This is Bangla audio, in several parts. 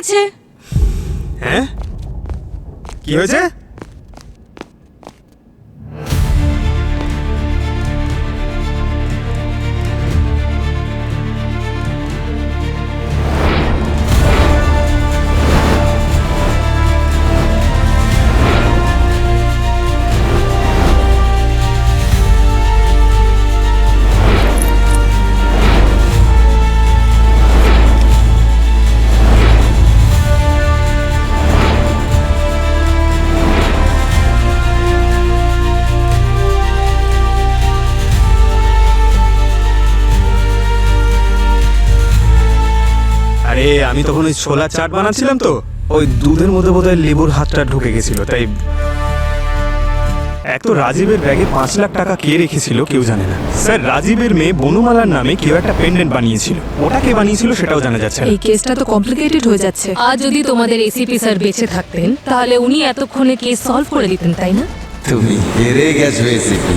গেছে। হ্যাঁ, কি হয়েছে? আরে আমি তখন ওই ছোলা চাট বানাচ্ছিলাম, তো ওই দুধের মধ্যে বোধহয় লেবুর হাতটা ঢুকে গেছিল, তাই। এক তো রাজীবের ব্যাগে 5 লাখ টাকা কে রেখেছিল কেউ জানে না স্যার। রাজীবের মেয়ে বনমালার নামে কেউ একটা পেন্ডেন্ট বানিয়েছিল, ওটা কে বানিয়েছিল সেটাও জানা যাচ্ছে না। এই কেসটা তো কমপ্লিকেটেড হয়ে যাচ্ছে। আজ যদি তোমাদের এসিপি স্যার বেঁচে থাকতেন তাহলে উনি এতক্ষণে কেস সলভ করে দিতেন, তাই না? তুমি হেরে গেছো এসিপি।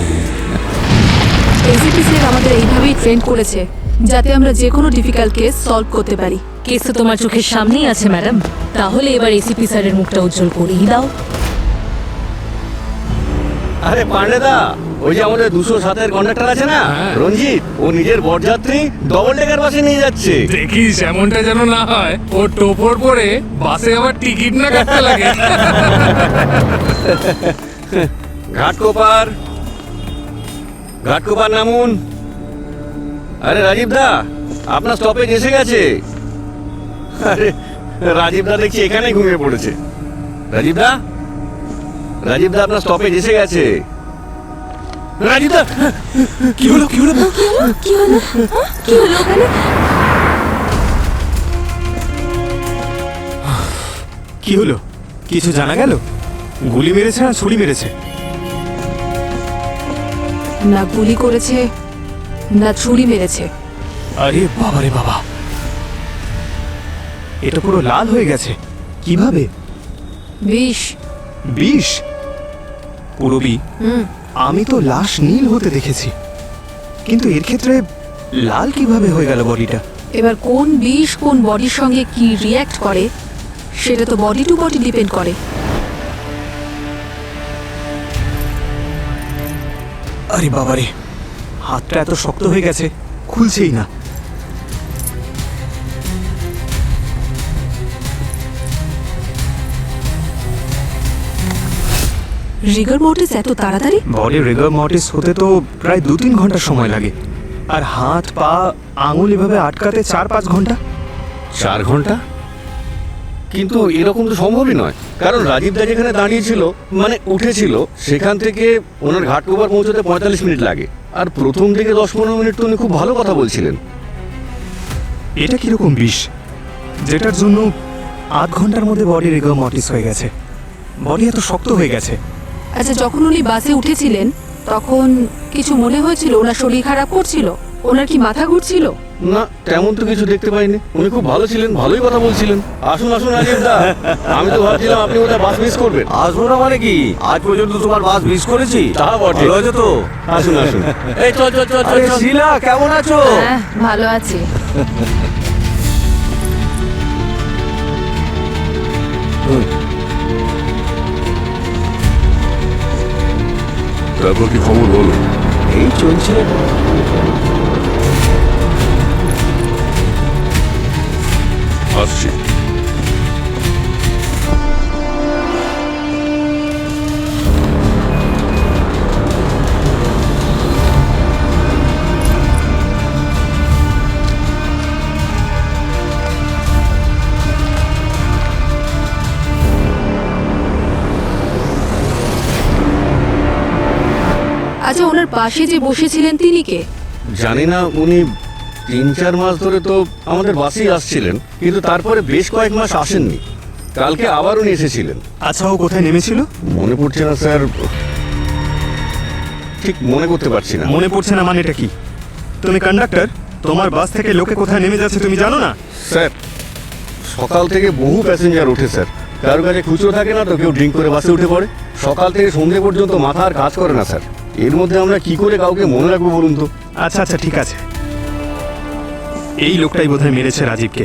এসিপি স্যার আমাদের এইভাবেই ট্রেন করেছে যাতে আমরা যে কোনো ডিফিকাল্ট কেস সলভ করতে পারি। কেস তো তোমার চোখের সামনেই আছে ম্যাডাম, তাহলে এবার এসিপি স্যারের মুখটা উজ্জ্বল করেই দাও। আরে পান্ডেদা, ওই যে আমাদের 207-এর কন্ডাক্টর আছে না রঞ্জিত, ও নিজের বরযাত্রী ডবল ডেকার বাসে নিয়ে যাচ্ছে। দেখিস এমনটা যেন না হয় ও টোপর পরে বাসে আবার টিকিট না কাটতে লাগে। ঘাটকোপার নামুন। আরে রাজীব দা, আপনার স্টপেজ এসে গেছে। আরে রাজীব দা দেখছি এখানে ঘুমিয়ে পড়েছে। রাজীব দা আপনার স্টপেজ এসে গেছে। রাজীব দা, কি হলো? কি হলো ওখানে? কি হলো? কিছু জানা গেল? গুলি মেরেছে না ছুরি মেরেছে? না গুলি করেছে না ছুরি মেরেছে। আরে বাবা রে বাবা, এটা পুরো লাল হয়ে গেছে কিভাবে? বিষ? পুরবি, আমি তো লাশ নীল হতে দেখেছি, কিন্তু এর ক্ষেত্রে লাল কিভাবে হয়ে গেল বডিটা? এবার কোন বিষ কোন বডির সঙ্গে কি রিয়্যাক্ট করে সেটা তো বডি টু বডি ডিপেন্ড করে। আরে বাবা রে, হাতটা এত শক্ত হয়ে গেছে, খুলছেই না। রিগার মর্টিস এত তাড়াতাড়ি? বডি রিগার মর্টিস হতে তো প্রায় 2-3 ঘন্টা সময় লাগে, আর হাত পা আঙুল এভাবে আটকাতে 4-5 ঘন্টা। 4 ঘন্টা? কিন্তু এরকম তো সম্ভবই নয়, কারণ রাজীব দা যেখানে দাঁড়িয়েছিল মানে উঠেছিল সেখান থেকে ওনার ঘাটকোপার পৌঁছতে 45 মিনিট লাগে, আর প্রথম থেকে 10-15 মিনিট তো উনি খুব ভালো কথা বলছিলেন। এটা কিরকম বিষ যেটার জন্য 8 ঘন্টার মধ্যে বডি রিগার মর্টিস হয়ে গেছে? বডি এত শক্ত হয়ে গেছে। আচ্ছা, যখন উনি বাসে উঠেছিলেন তখন কিছু মনে হয়েছিল? ওনার শরীর খারাপ করছিল? ওনার কি মাথা ঘুরছিল? না, তেমন তো কিছু দেখতে পাইনি। উনি খুব ভালো ছিলেন, ভালোই কথা বলছিলেন। আসুন রাজীব দা, আমি তো ভাবছিলাম আপনি ওটা বাস মিস করবেন। আসবো না মানে কি? আজ পর্যন্ত তোমার বাস মিস করেছি? তা বটে। হয়েছে তো। আসুন এই চল। আরে শিলা, কেমন আছো? হ্যাঁ, ভালো আছি। তারপর কি খবর বলো? এই চলছে। আসছি। আচ্ছা, ওনার পাশে যে বসেছিলেন তিনি কে? জানি না, উনি 3-4 মাস ধরে তো আমাদের বাসেই আসছিলেন, কিন্তু তারপরে বেশ কয়েক মাস আসেননি। কালকে আবার উনি এসেছিলেন। আচ্ছা, ও কোথায় নেমেছিল? মনে পড়ছে না স্যার, ঠিক মনে করতে পারছি না। মনে পড়ছে না মানেটা কি? তুমি কন্ডাক্টর, তোমার বাস থেকে লোকে কোথায় নেমে যাচ্ছে তুমি জানো না? স্যার, সকাল থেকে বহু প্যাসেঞ্জার ওঠে স্যার। কারো কাছে খুচরো থাকে না তো কেউ ড্রিঙ্ক করে বাসে উঠে পড়ে। সকাল থেকে সন্ধ্যে পর্যন্ত মাথা আর কাজ করে না স্যার। এর মধ্যে আমরা কি করে কাউকে মনে রাখবো বলুন তো? আচ্ছা ঠিক আছে, এই লোকটাই বোধহয় মেরেছে রাজীবকে।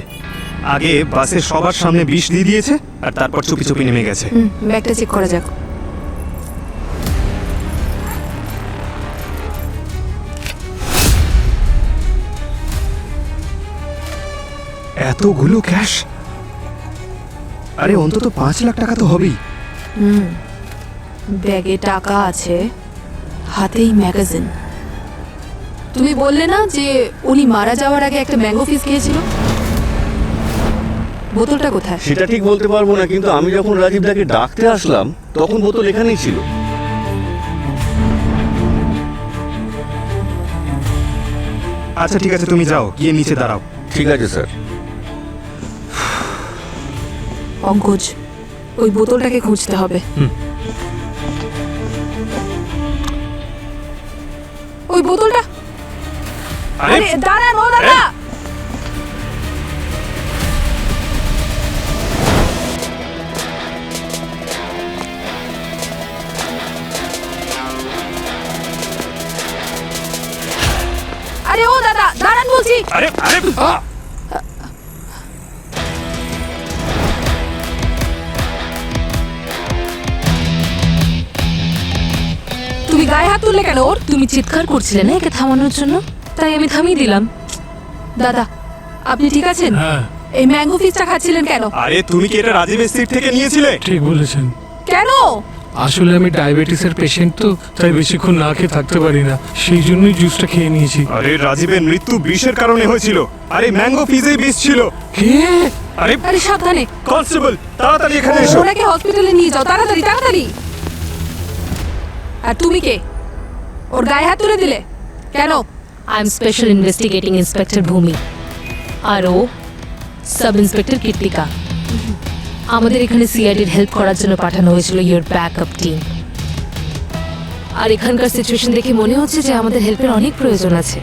আগে বাসের সবার সামনে বিষ দিয়ে দিয়েছে আর তারপর চুপি চুপি নেমে গেছে। ব্যাগটা চেক করা যাক। এতগুলো ক্যাশ! আরে অন্তত 5 লাখ টাকা তো হবেই। ব্যাগে টাকা আছে, হাতেই ম্যাগাজিন। তুমি বললে না যে উনি মারা যাওয়ার আগে একটা ম্যাঙ্গো ফিস খেয়েছিল? বোতলটা কোথায়? সেটা ঠিক বলতে পারবো না, কিন্তু আমি যখন রাজীব দাকে ডাকতে আসলাম তখন বোতল এখানেই ছিল। আচ্ছা ঠিক আছে, তুমি যাও, গিয়ে নিচে দাঁড়াও। ঠিক আছে স্যার। পঙ্কজ, ওই বোতলটাকে খুঁজতে হবে। ওই বোতলটা। আরে দাঁড়ান, ও দাদা। আরে ও দাদা, দাঁড়ান বলছি। আরে আরে তুমি গায়ে হাত তুললে কেন ওর? তুমি চিৎকার করছিলে না একে থামানোর জন্য, তাই আমি থামিয়ে দিলাম। দাদা, আপনি ঠিক আছেন? হ্যাঁ এই ম্যাঙ্গো ফিসটা খাচ্ছিলেন কেন? আরে তুমি কি এটা রাজীবের সিট থেকে নিয়েছিলে? ঠিক বলেছেন। কেন? আসলে আমি ডায়াবেটিসের পেশেন্ট, তো তাই বেশিক্ষণ না খেয়ে থাকতে পারি না, সেই জন্যই জুসটা খেয়ে নিয়েছি। আরে রাজীবের মৃত্যু বিষের কারণে হয়েছিল। আরে ম্যাঙ্গো ফিজে বিষ ছিল। কে? আরে আরে সাবধানে, কনস্টেবল, তাড়াতাড়ি এখানে এসো। ওনাকে হসপিটালে নিয়ে যাও, তাড়াতাড়ি তাড়াতাড়ি। আর তুমি কে? ওর গায়ে হাত তুলে দিলে কেন? I am special investigating inspector ভূমি, আর ও সাব ইন্সপেক্টর কীর্তিকা। আমাদের এখানে সিআইডির হেল্প করার জন্য পাঠানো হয়েছিল ইয়োর ব্যাকআপ টিম। আর এখানকার সিচুয়েশন দেখে মনে হচ্ছে যে আমাদের হেল্পের অনেক প্রয়োজন আছে।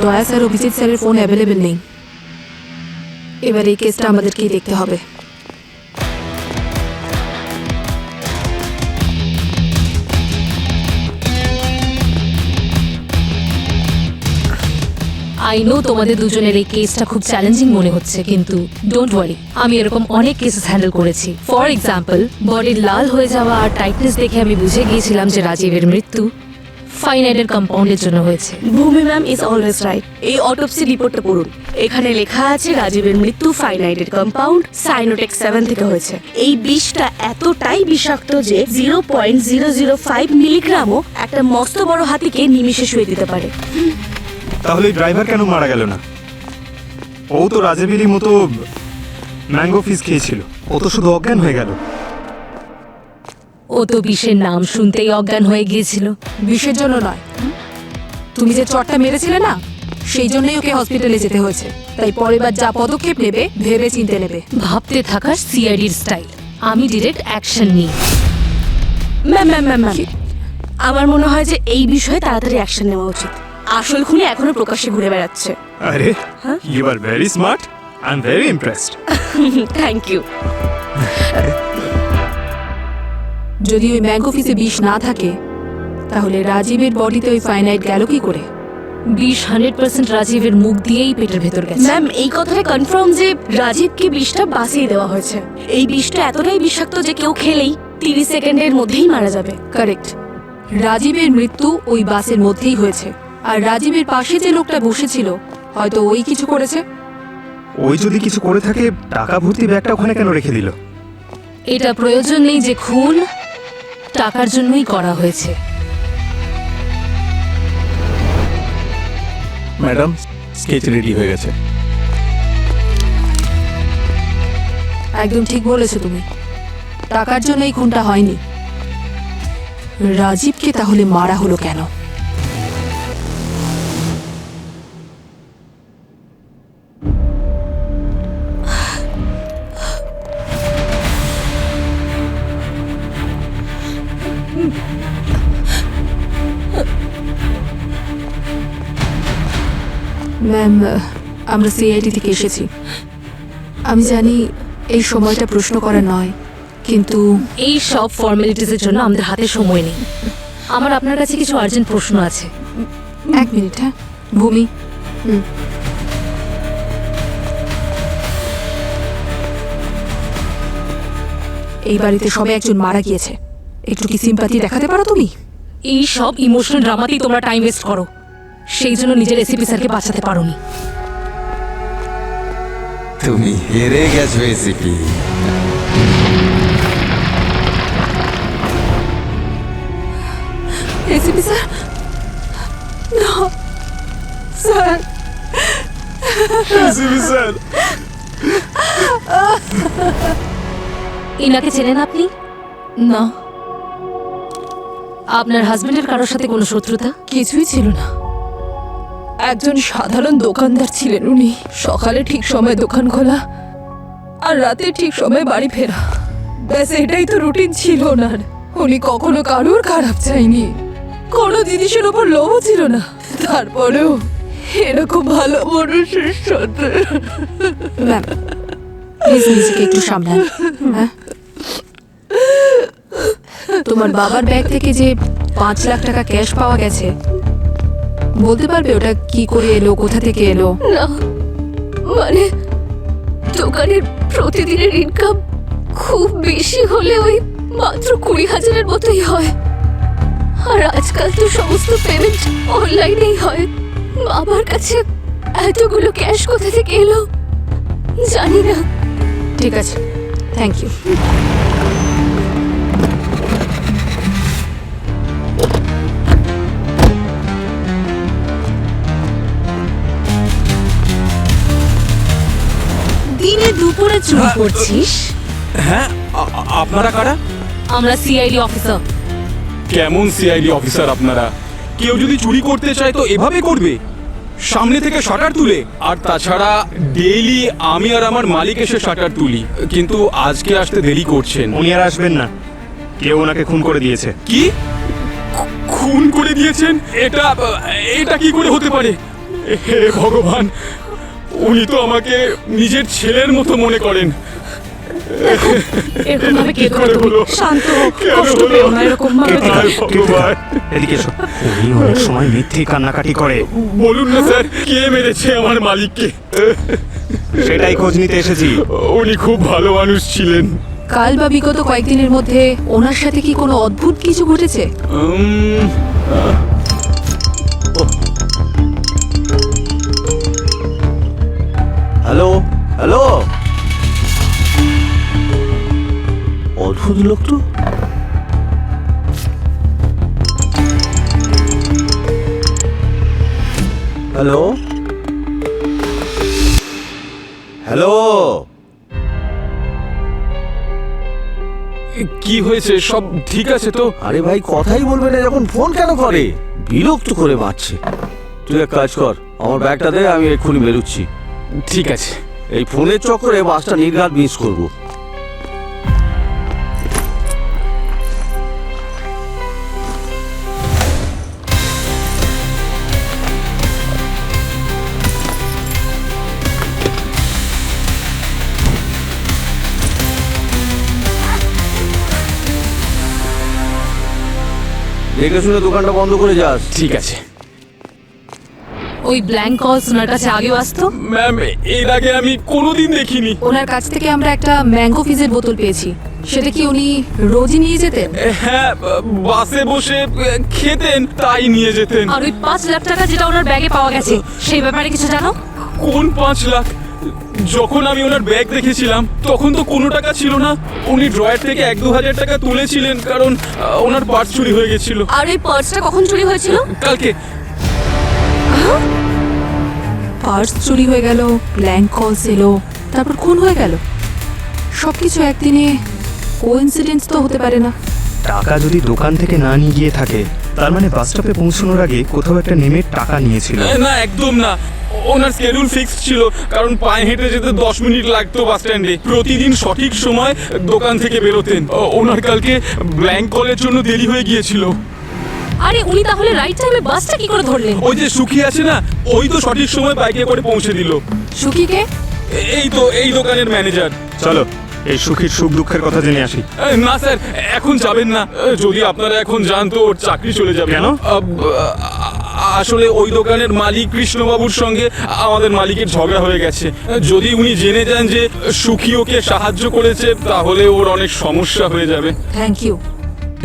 দয়া স্যার, অভিজিৎ স্যারের ফোন অ্যাভেলেবেল নেই। এবার এই কেসটা আমাদেরকেই দেখতে হবে। আই নো তোমাদের দুজনের এই কেসটা খুব চ্যালেঞ্জিং মনে হচ্ছে, কিন্তু ডোন্ট ওয়ারি, আমি এরকম অনেক কেসেস হ্যান্ডেল করেছি। ফর এক্সাম্পল, বডির লাল হয়ে যাওয়া আর টাইটনেস দেখে আমি বুঝে গিয়েছিলাম যে রাজীবের মৃত্যু ফাইনাইডের কম্পাউন্ডের জন্য হয়েছে। ভূমি ম্যাম ইজ অলওয়েজ রাইট। এই অটোপসি রিপোর্টটা পড়ুন। এখানে লেখা আছে রাজীবের মৃত্যু ফাইনাইডের কম্পাউন্ড সাইনোটেক 7 থেকে হয়েছে। এই বিষটা এতটাই বিষাক্ত যে 0.005 মিলিগ্রামও একটা মস্ত বড় হাতিকে নিমিষে শুয়ে দিতে পারে। তাহলে ড্রাইভার কেন মারা গেল না? ও তো রাজীবেরই মতো ম্যাঙ্গো ফিজ খেয়েছিল, ও তো শুধু অজ্ঞান হয়ে গেল। ও তো বিষের নাম শুনতেই অজ্ঞান হয়ে গিয়েছিল। বিষের জন্য নয়, তুমি যে চটটা মেরেছিলে না, সেই জন্যই ওকে হসপিটালে যেতে হয়েছে। তাই পরের বার যা পদক্ষেপ নেবে ভেবে চিন্তে নেবে। ভাবতে থাকার সিআইডির স্টাইল, আমি ডিরেক্ট অ্যাকশন নিই। ম্যাম ম্যাম ম্যাম ম্যাম, আমার মনে হয় যে এই বিষয়ে তাড়াতাড়ি অ্যাকশন নেওয়া উচিত। আসল খুনি এখনো প্রকাশ্যে ঘুরে বেড়াচ্ছে। আরে you are very smart, I am very impressed. Thank you. যদি ওই ম্যাঙ্গো ফিসে বিষ না থাকে, তাহলে রাজীবের বডিতে ওই ফাইনাইট গেল কি করে? বিষ 100% রাজীবের মুখ দিয়েই পেটের ভেতর গেছে। ম্যাম, এই কথাটা কনফার্ম যে রাজীবকে বিষটা বাঁচিয়ে দেওয়া হয়েছে। এই বিষটা এতটাই বিষাক্ত যে কেউ খেলেই 30 সেকেন্ডের মধ্যেই মারা যাবে। কারেক্ট, রাজীবের মৃত্যু ওই বাসের মধ্যেই হয়েছে। আর রাজীবের পাশে যে লোকটা বসেছিল, হয়তো ওই কিছু করেছে। ওই যদি কিছু করে থাকে, টাকা ভর্তি ব্যাগটা ওখানে কেন রেখে দিল? এটা প্রয়োজন নেই যে খুন টাকার জন্যই করা হয়েছে। ম্যাডাম, স্কেচ রেডি হয়ে গেছে। একদম ঠিক বলেছো তুমি। টাকার জন্য এই খুনটা হয়নি। রাজীবকে তাহলে মারা হলো কেন? ম্যাম, আমরা সিআইডি থেকে এসেছি। আমি জানি এই সময়টা প্রশ্ন করা নয়, কিন্তু এই সব ফর্মালিটিসের জন্য আমাদের হাতে সময় নেই। আমার আপনার কাছে কিছু আর্জেন্ট প্রশ্ন আছে। 1 মিনিট। হ্যাঁ ভূমি, এই বাড়িতে সবে একজন মারা গিয়েছে, একটু কি সিম্পাথি দেখাতে পারো তুমি? এই সব ইমোশনাল ড্রামাতেই তোমরা টাইম ওয়েস্ট করো, সেই জন্য নিজের এসিপি স্যারকে বাঁচাতে পারোনি। তুমি হেরে গেছো এসিপি। এসিপি স্যার, না স্যার, এসিপি স্যার। ইনাকে চেনেন আপনি? না আপনার হাজবেন্ডের কারোর সাথে কোনো শত্রুতা? কিছুই ছিল না। একজন সাধারণ দোকানদার ছিলেন উনি। সকালে ঠিক সময় দোকান খোলা আর রাতে ঠিক সময় বাড়ি ফেরা, ব্যাস এটাই তো রুটিন ছিল ওনার। উনি কখনো কারোর খারাপ চাইনি, কোনো জিনিসের উপর লোভও ছিল না। তারপরেও এরকম ভালো মানুষের সাথে। ম্যাম প্লিজ নিজেকে একটু সামলান। হ্যাঁ, তোমার বাবার ব্যাগ থেকে যে 5 লাখ টাকা ক্যাশ পাওয়া গেছে, বলতে পারবে ওটা কি করে এলো, কোথা থেকে এলো? না মানে দোকানের প্রতিদিনের ইনকাম খুব বেশি হলে ওই মাত্র 20,000-এর মতোই হয়। আর আজকাল তো সমস্ত পেমেন্ট অনলাইনেই হয়। বাবার কাছে এতগুলো ক্যাশ কোথা থেকে এলো জানি না। ঠিক আছে, থ্যাংক ইউ। দিনে দুপুরে চুরি করছিস? হ্যাঁ, আপনারা কারা? আমরা সিআইডি অফিসার। কেমন সিআইডি অফিসার আপনারা? কেউ যদি চুরি করতে চায় তো এভাবে করবে, সামনে থেকে শাটার তুলে। আর তাছাড়া ডেইলি আমি আর আমার মালিক এসে শাটার তুলি, কিন্তু আজকে আসতে দেরি করছেন। উনি আর আসবেন না, কেউ ওনাকে খুন করে দিয়েছে। কি খুন করে দিয়েছেন? এটা কি করে হতে পারে? হে ভগবান, উনি তো আমাকে নিজের ছেলের মতো মনে করেন। এরকম ভাবে কে করে তুমি? হলো? শান্ত হও, কেন কষ্ট হলো? পেও না এরকম ভাবে। ভগবান, এদিকে এসো। উনি অনেক সময় মিথ্যে কান্নাকাটি করে, বলুন না স্যার, কে মেরেছে আমার মালিককে? সেটাই খোঁজ নিতে এসেছি। উনি খুব ভালো মানুষ ছিলেন। কাল বা বিগত কয়েকদিনের মধ্যে ওনার সাথে কি কোনো অদ্ভুত কিছু ঘটেছে? হ্যালো হ্যালো, অদ্ভুত লোক তো। হ্যালো হ্যালো, কি হয়েছে? সব ঠিক আছে তো? আরে ভাই কথাই বলবে না যখন ফোন কেন করে? বিরক্ত করে মারছে। তুই এক কাজ কর, আমার ব্যাগটা দে, আমি এক্ষুনি বেরোচ্ছি। ঠিক আছে। এই ফোনের চক্করে বাসটা নির্ঘাত মিস করবো। দেখে শুনে দোকানটা বন্ধ করে যাস। ঠিক আছে ওই ব্ল্যাঙ্ক কলস ওনার কাছে আগেও আসতো? ম্যাম, এর আগে আমি কোনোদিন দেখিনি। ওনার কাছ থেকে আমরা একটা ম্যাঙ্গো ফিজের বোতল পেয়েছি, সেটা কি উনি রোজই নিয়ে যেতেন? হ্যাঁ, বাসে বসে খেতেন, তাই নিয়ে যেতেন। আর ওই 5 লাখ টাকা যেটা ওনার ব্যাগে পাওয়া গেছে, সেই ব্যাপারে কিছু জানো? কোন 5 লাখ? যখন আমি ওনার ব্যাগ দেখেছিলাম তখন তো কোনো টাকা ছিল না। উনি ড্রয়ার থেকে 1-2 হাজার টাকা তুলেছিলেন, কারণ ওনার পার্স চুরি হয়ে গেছিল। আর এই পার্সটা কখন চুরি হয়েছিল? কালকে। পার্স চুরি হয়ে গেল, ব্ল্যাঙ্ক কলস এলো, তারপর খুন হয়ে গেল। সবকিছু একদিনে কোইন্সিডেন্স তো হতে পারে না। টাকা যদি দোকান থেকে না নিয়ে গিয়ে থাকে, তার মানে বাস স্টপে পৌঁছানোর আগে কোথাও একটা নেমে টাকা নিয়েছিল। না একদম না, ওনার স্কেডিউল ফিক্সড ছিল, কারণ পায়ে হেঁটে যেতে 10 মিনিট লাগতো বাস স্ট্যান্ডে। প্রতিদিন সঠিক সময় দোকান থেকে বেরোতেন। ওনার কালকে ব্ল্যাঙ্ক কলের জন্য দেরি হয়ে গিয়েছিল। আরে উনি তাহলে রাইট টাইমে বাসটা কি করে ধরলেন? ওই যে সুখী আছে না, ওই তো সঠিক সময় বাইকে করে পৌঁছে দিল। সুখীকে? এই তো এই দোকানের ম্যানেজার। চলো এই সুখীর সুখ দুঃখের কথা জেনে আসি। না স্যার, এখন যাবেন না। যদি আপনারা এখন যান তো ওর চাকরি চলে যাবে। কেন? আসলে ওই দোকানের মালিক কৃষ্ণবাবুর সঙ্গে আমাদের মালিকের ঝগড়া হয়ে গেছে। যদি উনি জেনে যান যে সুখী ওকে সাহায্য করেছে, তাহলে ওর অনেক সমস্যা হয়ে যাবে। Thank you.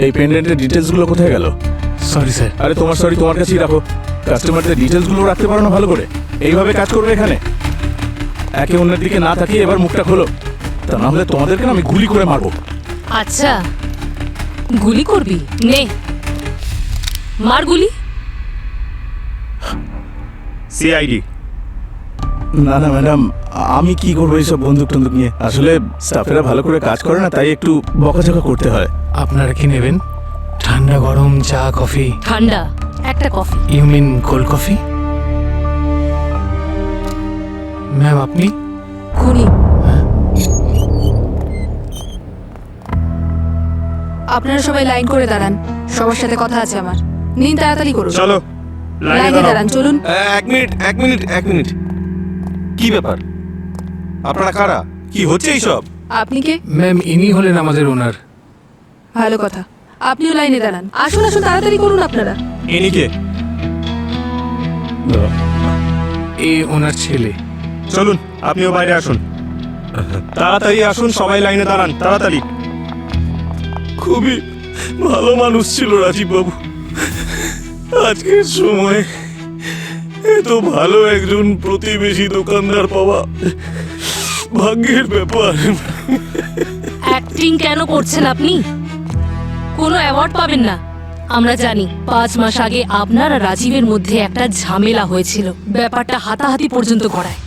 এই পেন্ডেন্টের ডিটেলসগুলো কোথায় গেল? Sorry sir. আরে তোমার সরি তোমার কাছেই রাখো। কাস্টমারদের ডিটেলসগুলো রাখতে পারো না ভালো করে? এইভাবে কাজ করবে এখানে? একে অন্যের দিকে না তাকিয়ে এবার মুখটা খোলো, তা না হলে তোমাদেরকে না আমি গুলি করে মারবো। আচ্ছা, গুলি করবি? নে মার গুলি। সিআইডি। না না ম্যাডাম, আমি কি করবো এইসব বন্দুক টন্দুক নিয়ে? আসলে স্টাফেরা ভালো করে কাজ করে না, তাই একটু বকাঝকা করতে হয়। আপনারা কি নেবেন? ঠান্ডা গরম চা কফি? ঠান্ডা একটা coffee. You mean cold coffee? Ma'am আপনি? খুনি। আপনারা সবাই লাইন করে দাঁড়ান, সবার সাথে কথা আছে আমার। নিন তাড়াতাড়ি করুন। চলো লাইনে দাঁড়ান, চলুন। এক মিনিট। কি ব্যাপার? আপনারা কারা? কি হচ্ছে এইসব? আপনি কে? ম্যাম ইনি হলেন আমাদের ওনার। ভালো কথা, আপনিও লাইনে দাঁড়ান। আসুন আসুন, তাড়াতাড়ি করুন আপনারা। ইনি কে? এ ওনার ছেলে। চলুন আপনিও বাইরে আসুন। তাড়াতাড়ি আসুন, সবাই লাইনে দাঁড়ান, তাড়াতাড়ি। খুবই ভালো মানুষ ছিল রাজীব বাবু। আজকের সময় এত ভালো একজন প্রতিবেশী দোকানদার পাওয়া ভাগ্যের ব্যাপার। অ্যাক্টিং কেন করছেন আপনি? কোনো অ্যাওয়ার্ড পাবেন না। আমরা জানি 5 মাস আগে আপনার আর রাজীবের মধ্যে একটা ঝামেলা হয়েছিল, ব্যাপারটা হাতাহাতি পর্যন্ত গড়ায়।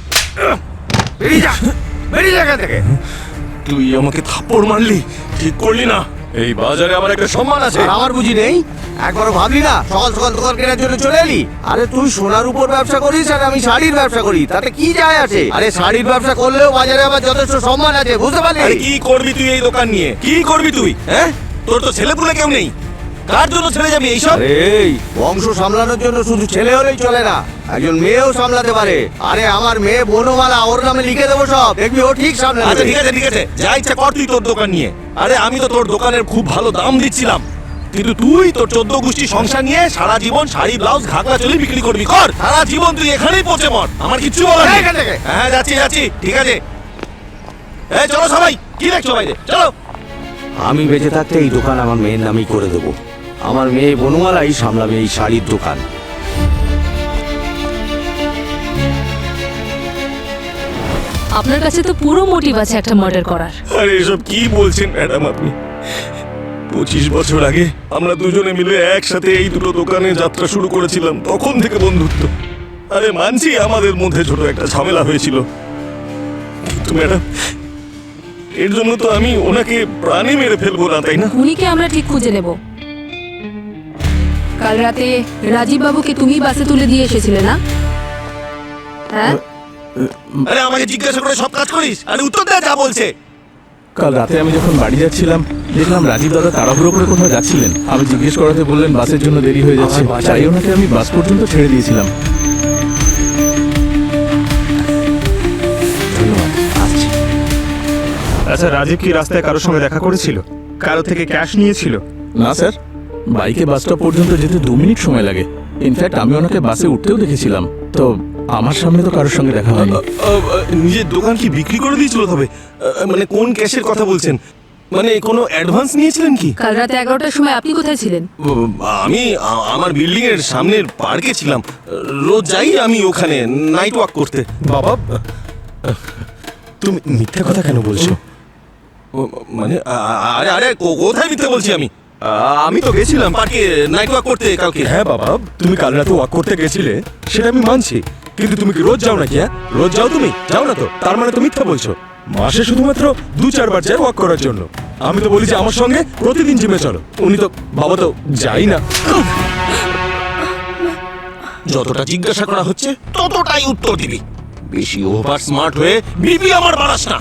বেরিয়ে যা এখান থেকে। তুই আমাকে থাপ্পড় মারলি, ঠিক করলি না। এই বাজারে আমার একটা সম্মান আছে। আর আমার বুঝি নেই? একবারও ভাবলি না সকাল সকাল দোকান কেনার জন্য চলে এলি? আরে তুই সোনার উপর ব্যবসা করিস আর আমি শাড়ির ব্যবসা করি, তাতে কি যায় আছে? আরে শাড়ির ব্যবসা করলেও বাজারে আবার যথেষ্ট সম্মান আছে, বুঝতে পারলি? আরে কি করবি তুই এই দোকান নিয়ে? কি করবি তুই? হ্যাঁ, তোর তো ছেলে পুলে কেউ নেই। কার জন্য ছেড়ে যাবি এইসব? এই বংশ সামলানোর জন্য শুধু ছেলে হলেই চলে না, একজন মেয়েও সামলাতে পারে। আরে আমার মেয়ে বনমালা, ওর নামে লিখে দেবো সব, দেখবি ও ঠিক সামলাবে। আচ্ছা ঠিক আছে, যা ইচ্ছা কর তুই তোর দোকান নিয়ে। আরে আমি তো তোর দোকানের খুব ভালো দাম দিচ্ছিলাম, কিন্তু তুই তোর 14 গোষ্ঠী সংসার নিয়ে সারা জীবন শাড়ি ব্লাউজ ঘাগরা চলি বিক্রি করবি। কর, সারা জীবন তুই এখানেই পচে মর, আমার কিচ্ছু বলার নেই। এখান থেকে। হ্যাঁ যাচ্ছি, ঠিক আছে। এই চলো সবাই, কি দেখছো বাইরে? চলো। আমি বেঁচে থাকতে এই দোকান আমার মেয়ের নামেই করে দেবো। আমার মেয়ে বনমালাই সামলাবে এই শাড়ির দোকান। আপনার কাছে তো পুরো মোটিভ আছে একটা মার্ডার করার। আরে এসব কি বলছেন ম্যাডাম আপনি? 25 বছর আগে আমরা দুজনে মিলে একসাথে এই দুটো দোকানে যাত্রা শুরু করেছিলাম, তখন থেকে বন্ধুত্ব। আরে মানছি আমাদের মধ্যে ছোট একটা ঝামেলা হয়েছিল, কিন্তু ম্যাডাম এর জন্য তো আমি ওনাকে প্রাণে মেরে ফেলবো না, তাই না? খুনিকে আমরা ঠিক খুঁজে নেব। কাল রাতে রাজীব বাবুকে তুমি বাসে তুলে দিয়ে এসেছিলে না? হ্যাঁ, আরে আমাকে জিজ্ঞাসা করে সব কাজ করিস? আরে উত্তর দে যা বলছে। কাল রাতে আমি যখন বাড়ি যাচ্ছিলাম দেখলাম রাজীব দাদা তাড়াহুড়ো করে কোথাও যাচ্ছিলেন। আমি জিজ্ঞেস করাতে বললেন বাসের জন্য দেরি হয়ে যাচ্ছে, তাই ওনাকে আমি বাস পর্যন্ত ছেড়ে দিয়েছিলাম। আচ্ছা রাজীব কি রাস্তায় কারোর সঙ্গে দেখা করেছিল? কারো থেকে ক্যাশ নিয়েছিল? না স্যার, বাইকে বাস স্টপ পর্যন্ত যেতে 2 মিনিট সময় লাগে। ইনফ্যাক্ট আমি ওনাকে বাসে উঠতেও দেখেছিলাম। তো আমার সামনে তো কারোর সঙ্গে দেখা হয়নি। নিজের দোকান কি বিক্রি করে দিয়েছিল তবে? মানে কোন ক্যাশের কথা বলছেন? মানে কোনো অ্যাডভান্স নিয়েছিলেন কি? কাল রাতে 11টার সময় আপনি কোথায় ছিলেন? আমি আমার বিল্ডিং এর সামনের পার্কে ছিলাম। রোজ যাই আমি ওখানে নাইট ওয়াক করতে। বাবা তুমি মিথ্যে কথা কেন বলছো? মানে আরে আরে কোথায় মিথ্যে বলছি আমি? আমি তো গেছিলাম পার্কে নাইট ওয়াক করতে কালকে। হ্যাঁ বাবা, তুমি কাল রাতে ওয়াক করতে গেছিলে সেটা আমি মানছি, কিন্তু তুমি কি রোজ যাও নাকি? হ্যাঁ রোজ যাও? তুমি যাও না তো, তার মানে তো মিথ্যা বলছো। মাসে শুধুমাত্র 2-4 বার যাই ওয়াক করার জন্য। আমি তো বলি যে আমার সঙ্গে প্রতিদিন জিমে চলো, উনি তো বাবা তো যাই না। যতটা জিজ্ঞাসা করা হচ্ছে ততটাই উত্তর দিবি। বেশি ওভার স্মার্ট হয়ে বিবি আমার বাড়াস না।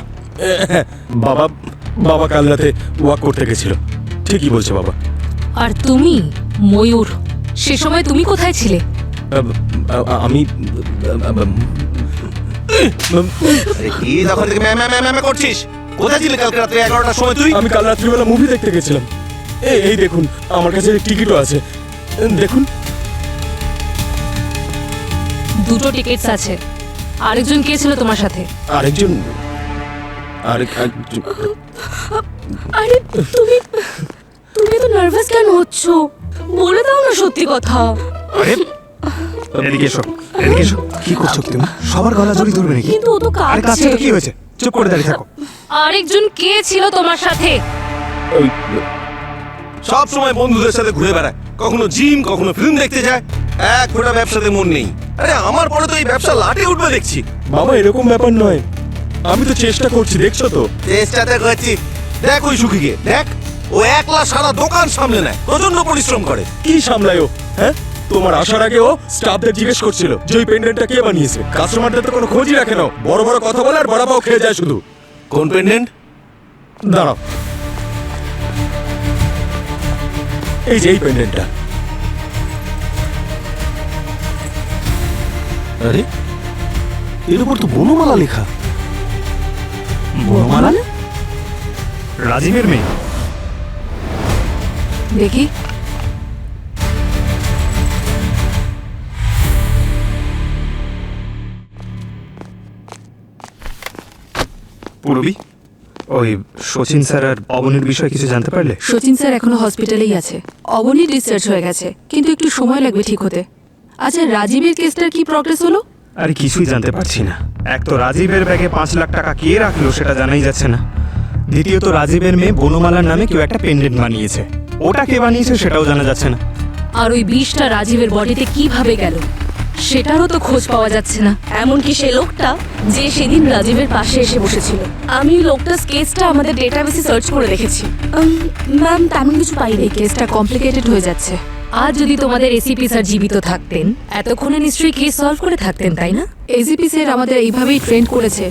বাবা বাবা কাল রাতে ওয়াক করতে গেছিল, ঠিকই বলছে বাবা। আর তুমি ময়ূর, সে সময় তুমি কোথায় ছিলে? আমি আরে কি তখন থেকে ম্যাম করছিস? কোথায় ছিলি কালকে রাত্রে 11টার সময় তুই? আমি কাল রাত্রিবেলা মুভি দেখতে গেছিলাম। এই দেখুন আমার কাছে টিকিটও আছে, দেখুন। 2টো টিকিটস আছে। আরেকজন কে ছিল তোমার সাথে? আরেকজন আরে তুমি তুমি তো নার্ভাস কেন হচ্ছ? বলে দাও না সত্যি কথা। আরে এদিকে এসো, এদিকে এসো। কি করছো তুমি? সবার গলা জড়ি ধরবে নাকি? কিন্তু ও তো আরে কাছে কাঁদছে। তো কি হয়েছে? চুপ করে দাঁড়িয়ে থাকো। আরেকজন কে ছিল তোমার সাথে? সব সময় বন্ধুদের সাথে ঘুরে বেড়ায়, কখনো জিম কখনো ফিল্ম দেখতে যায়, এক ফোঁটা ব্যবসাতে মন নেই। আরে আমার পরে তো এই ব্যবসা লাটে উঠবে দেখছি। বাবা এরকম ব্যাপার নয়, আমি তো চেষ্টা করছি, দেখছো তো। চেষ্টাতে করছি। দেখ ওই সুখীকে, দেখ ও একলা সারা দোকান সামলে নেয়, প্রচন্ড পরিশ্রম করে। কি সামলায় ও? হ্যাঁ, তোমার আসার আগে ও স্টাফদের জিজ্ঞেস করছিল যে ওই পেন্ডেন্টটা কে বানিয়েছে। কাস্টমারদের তো কোনো খোঁজই রাখে না, বড় বড় কথা বলে আর বড় পাও খেয়ে যায় শুধু। কোন পেন্ডেন্ট? দাঁড়াও, এই যে এই পেন্ডেন্টটা। আরে এর উপর তো বনমালা লেখা। বনমালা? রাজীবের মেয়ে? দেখি। পূরবী, ওই শচীন স্যার আর অবনীর বিষয়ে কিছু জানতে পারলে? সচিন স্যার এখনো হসপিটালেই আছে। অবনী ডিসচার্জ হয়ে গেছে, কিন্তু একটু সময় লাগবে ঠিক হতে। আচ্ছা, রাজীবের কেসটার কি প্রগ্রেস হলো? আরে কিছুই জানতে পারছি না। এক তো রাজীবের ব্যাগে 5 লাখ টাকা কে রাখলো সেটা জানাই যাচ্ছে না। দ্বিতীয়ত রাজীবের মেয়ে বনমালার নামে কেউ একটা পেন্ডেন্ট বানিয়েছে, ওটা কে বানিয়েছে সেটাও জানা যাচ্ছে না। আর ওই বিষটা রাজীবের বডিতে কিভাবে গেল সেটারও তো খোঁজ পাওয়া যাচ্ছে না। এমনকি সে লোকটা যে সেদিন রাজীবের পাশে এসে বসেছিল, আমি লোকটার স্কেচটা আমাদের ডেটাবেসে সার্চ করে দেখেছি। ম্যাম তেমন কিছু পাইনি। এই কেসটা কমপ্লিকেটেড হয়ে যাচ্ছে। আর যদি তোমাদের এসিপি স্যার জীবিত থাকতেন, এতক্ষণে নিশ্চয়ই কেস সলভ করে থাকতেন, তাই না? এজিপি স্যার আমাদের এইভাবেই ট্রেন করেছে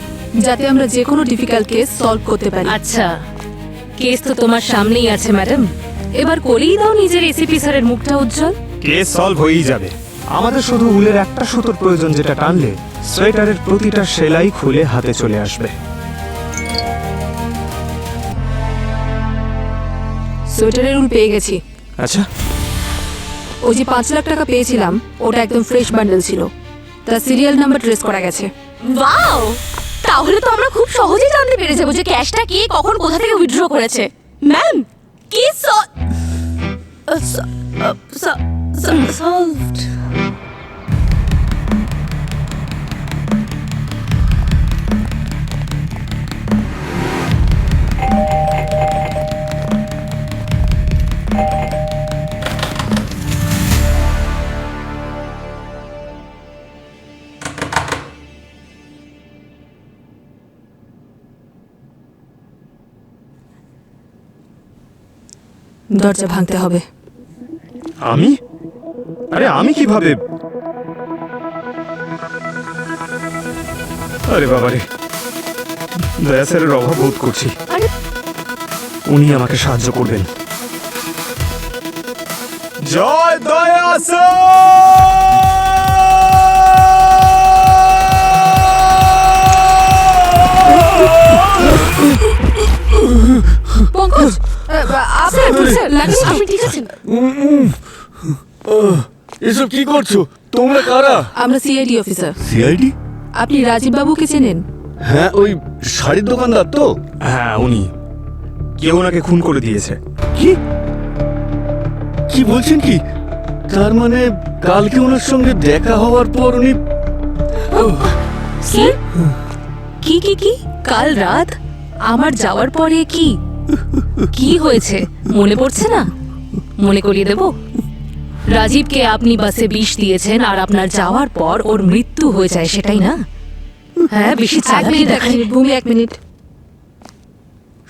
যাতে আমরা যে কোনো ডিফিকাল্ট কেস সলভ করতে পারি। আচ্ছা, কেস তো তোমার সামনেই আছে ম্যাডাম, এবার করেই দাও নিজের এসিপি স্যারের মুখটা উজ্জ্বল। কেস সলভ হয়েই যাবে। আমাদের শুধু উলের একটা সুতোর প্রয়োজন, যেটা টানলে সোয়েটারের প্রতিটা সেলাই খুলে হাতে চলে আসবে। সোয়েটারের উল পেয়ে গেছি। আচ্ছা, ওই যে 5 লাখ টাকা পেয়েছিলাম ওটা একদম ফ্রেশ বান্ডেল ছিল, তার সিরিয়াল নাম্বার ট্রেস করা গেছে। ওয়াও, তাহলে তো আমরা খুব সহজেই জানতে পেরে যাবো যে ক্যাশটা কে কখন কোথা থেকে উইথড্র করেছে। ম্যাম, কি সলভড? দরজা ভাঙতে হবে। আমি? আরে আমি কিভাবে? আরে বাবারে, দয়া স্যারের অভাব বোধ করছি। উনি আমাকে সাহায্য করবেন। জয় দয়া পঙ্কজ, আপনি ঠিক আছেন? এসব কি করছো তোমরা? কারা? আমরা সিআইডি অফিসার। সিআইডি? আপনি রাজীব বাবুকে চেনেন? হ্যাঁ, ওই শাড়ির দোকানদার তো। হ্যাঁ উনি। কেউ ওনাকে খুন করে দিয়েছে। কি কি বলছেন কি? তার মানে কালকে ওনার সঙ্গে দেখা হওয়ার পর উনি কি কি কি কাল রাত আমার যাওয়ার পরে কি কি হয়েছে মনে পড়ছে না? মনে করিয়ে দেব। রাজীবকে আপনি বাসে বিষ দিয়েছেন আর আপনার যাওয়ার পর ওর মৃত্যু হয়ে যায়, সেটাই না? হ্যাঁ, বেশি চালাকি দেখায়। ভূমি 1 মিনিট।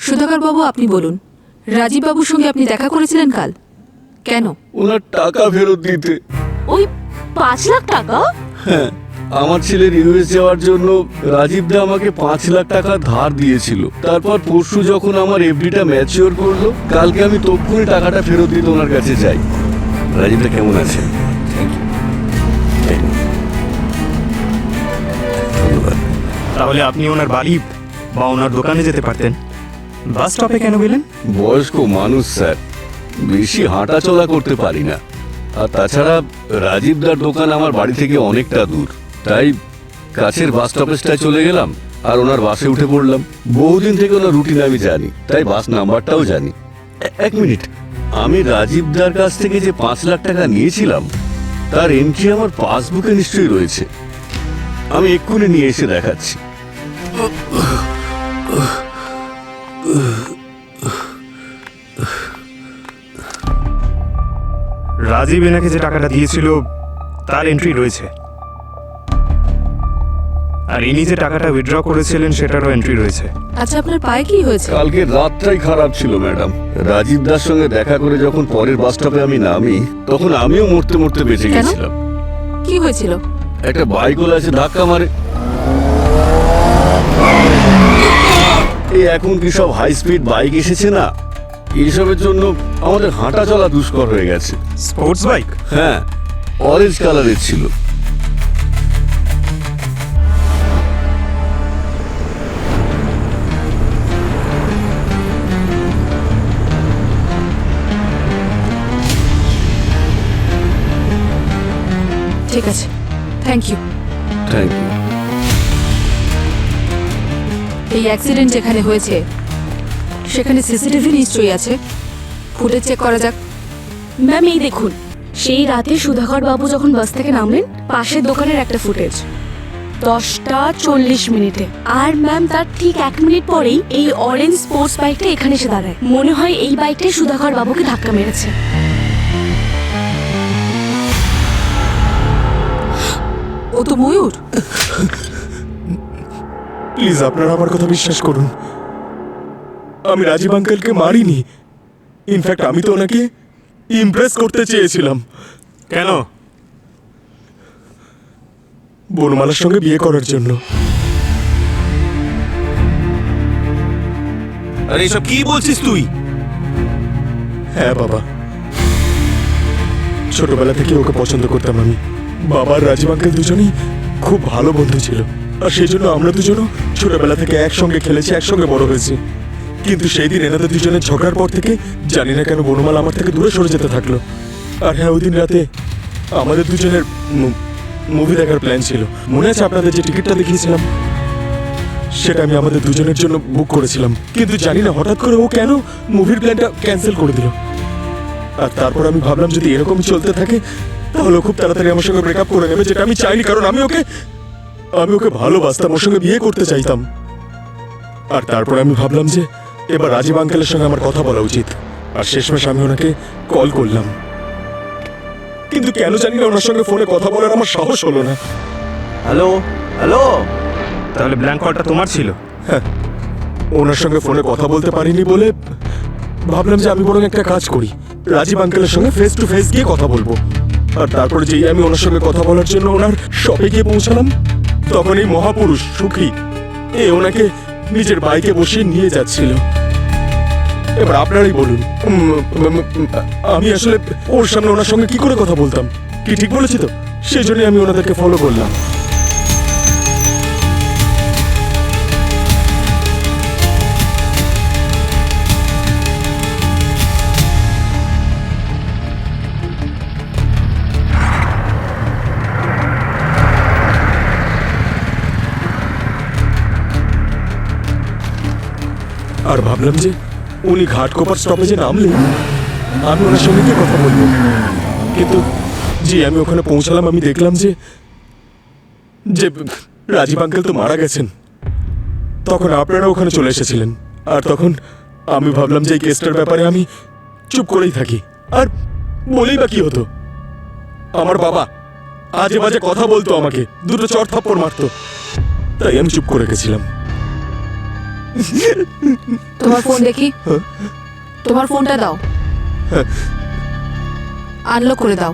সুধাকর বাবু, আপনি বলুন, রাজীব বাবুর সঙ্গে আপনি দেখা করেছিলেন কাল? কেন? ওনার টাকা ফেরত দিতে। ওই 5 লাখ টাকা? হ্যাঁ, আমার ছেলের ইউএস যাওয়ার জন্য রাজীব দা আমাকে 5 লাখ টাকা ধার দিয়েছিল। তারপর পরশু যখন আমার এফডিটা ম্যাচিওর করলো, কালকে আমি তক্ষুনি টাকাটা ফেরত দিতে ওনার কাছে যাই। রাজীব দা কেমন আছে? ধন্যবাদ। তাহলে আপনি ওনার বাড়ি বা ওনার দোকানে যেতে পারতেন। বাস স্টপে কেন গেলেন? বয়স্ক মানুষ স্যার, বেশি হাঁটা চলা করতে পারি না। আর তাছাড়া রাজীবদার দোকান আমার বাড়ি থেকে অনেকটা দূর, তাই কাছের বাস স্টপেজটায় চলে গেলাম আর ওনার বাসে উঠে পড়লাম। বহুদিন থেকে ওনার রুটিন আমি জানি, তাই বাস নাম্বারটাও জানি। এক মিনিট, আমি রাজীবদার কাছ থেকে যে 5 লাখ টাকা নিয়েছিলাম তার এন্ট্রি আমার পাসবুকে নিশ্চয়ই রয়েছে। আমি এক্ষুনি নিয়ে এসে দেখাচ্ছি। রাজীব এনাকে যে টাকাটা দিয়েছিল তার এন্ট্রি রয়েছে, আর ইনি যে টাকাটা উইথড্র করেছিলেন সেটারও এন্ট্রি রয়েছে। আচ্ছা, আপনার পায়ে কি হয়েছে? কালকে রাতটাই খারাপ ছিল ম্যাডাম। রাজীব দার সঙ্গে দেখা করে যখন পরের বাস স্টপে আমি নামি, তখন আমিও মরতে মরতে বেঁচে কেন? গেছিলাম। কি হয়েছিল? একটা বাইকওয়ালা এসে ধাক্কা মারে। এই এখন কি সব হাই স্পিড বাইক এসেছে না, এইসবের জন্য আমাদের হাঁটা চলা দুষ্কর হয়ে গেছে। Sports bike? হ্যাঁ, অরেঞ্জ কালারের ছিল। ঠিক আছে, থ্যাংক ইউ। Thank you. এই অ্যাক্সিডেন্ট যেখানে হয়েছে সেখানে সিসিটিভি নিশ্চয়ই আছে, ফুটেজ চেক করা যাক। ম্যাম, এই দেখুন, সেই রাতে সুধাকর বাবু যখন বাস থেকে নামলেন, পাশের দোকানের একটা ফুটেজ 10টা 40 মিনিটে। আর ম্যাম, তার ঠিক 1 মিনিট পরেই এই অরেঞ্জ স্পোর্টস বাইকটা এখানে এসে দাঁড়ায়। মনে হয় এই বাইকটাই সুধাকর বাবুকে ধাক্কা মেরেছে। ও তো ময়ূর। প্লিজ আপনারা আমার কথা বিশ্বাস করুন, আমি রাজীব আঙ্কেলকে মারিনি। ইনফ্যাক্ট আমি তো ওনাকে ইমপ্রেস করতে চেয়েছিলাম। কেন? বনমালার সঙ্গে বিয়ে করার জন্য। আরে এসব কি বলছিস তুই? হ্যাঁ বাবা, ছোটবেলা থেকে ওকে পছন্দ করতাম আমি। বাবা আর রাজীব আঙ্কেল দুজনেই খুব ভালো বন্ধু ছিল, আর সেই জন্য আমরা দুজনও ছোটবেলা থেকে একসঙ্গে খেলেছি, একসঙ্গে বড় হয়েছি। কিন্তু সেই দিন এনাদের দুজনের ঝগড়ার পর থেকে জানি না কেন বনমালা আমার থেকে দূরে সরে যেতে থাকলো। আর হ্যাঁ, ওই দিন রাতে আমাদের দুজনের মুভি দেখার প্ল্যান ছিল। মনে আছে আপনাদের যে টিকিটটা দেখিয়েছিলাম, সেটা আমি আমাদের দুজনের জন্য বুক করেছিলাম। কিন্তু জানি না হঠাৎ করে ও কেন মুভির প্ল্যানটা ক্যান্সেল করে দিল। আর তারপর আমি ভাবলাম যদি এরকম চলতে থাকে তাহলে খুব তাড়াতাড়ি আমার সঙ্গে ব্রেকআপ করে নেবে, যেটা আমি চাইনি। কারণ আমি ওকে ভালোবাসতাম, ওর সঙ্গে বিয়ে করতে চাইতাম। আর তারপর আমি ভাবলাম যে এবার রাজীব আঙ্কেলের সঙ্গে আমার কথা বলা উচিত। আর শেষমেশ আমি ওনাকে কল করলাম, কিন্তু কেন জানি না ওনার সঙ্গে ফোনে কথা বলার আমার সাহস হলো না। হ্যালো হ্যালো, তাহলে ব্ল্যাঙ্ক কলটা তোমার ছিল? ওনার সঙ্গে ফোনে কথা বলতে পারিনি বলে ভাবলাম যে আমি বরং একটা কাজ করি, রাজীব আঙ্কেলের সঙ্গে ফেস টু ফেস গিয়ে কথা বলবো। আর তারপরে যেই আমি ওনার সঙ্গে কথা বলার জন্য ওনার শপে গিয়ে পৌঁছালাম, তখন এই মহাপুরুষ সুখী ওনাকে নিজের বাইকে বসিয়ে নিয়ে যাচ্ছিল। এবার আপনারাই বলুন, আমি আসলে ওর সামনে ওনার সঙ্গে কি করে কথা বলতাম? কি ঠিক বলেছি তো? সেই জন্যই আমি ওনাদেরকে ফলো করলাম। আর ভাবলাম যে উনি ঘাটকোপার স্টপেজে নামলে আমি ওনার সঙ্গে গিয়ে কথা বলবো। কিন্তু জি, আমি ওখানে পৌঁছালাম, আমি দেখলাম যে রাজীব আঙ্কেল তো মারা গেছেন। তখন আপনারা ওখানে চলে এসেছিলেন। আর তখন আমি ভাবলাম যে এই কেসটার ব্যাপারে আমি চুপ করেই থাকি। আর বলেই বা কি হতো? আমার বাবা আজে বাজে কথা বলতো, আমাকে দুটো চড় থাপ্পড় মারতো, তাই আমি চুপ করে গেছিলাম। তোমার ফোন দেখি। তোমার ফোনটা দাও, আনলক করে দাও।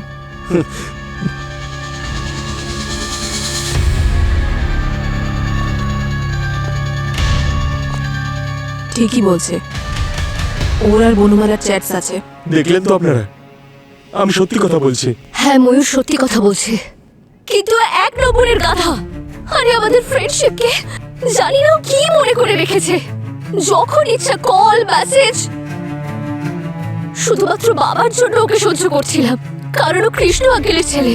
ঠিকই বলছে, ওর আর বনমালার চ্যাটস আছে। দেখলেন তো আপনারা, আমি সত্যি কথা বলছি। হ্যাঁ ময়ূর সত্যি কথা বলছে, কিন্তু এক নম্বরের গাধা। আরে আমাদের ফ্রেন্ডশিপকে জানি না ও কি মনে করে রেখেছে। যখন ইচ্ছা কল মেসেজ। শুধুমাত্র বাবার জন্য ওকে সহ্য করছিলাম, কারণ ও কৃষ্ণ আঙ্কেলের ছেলে।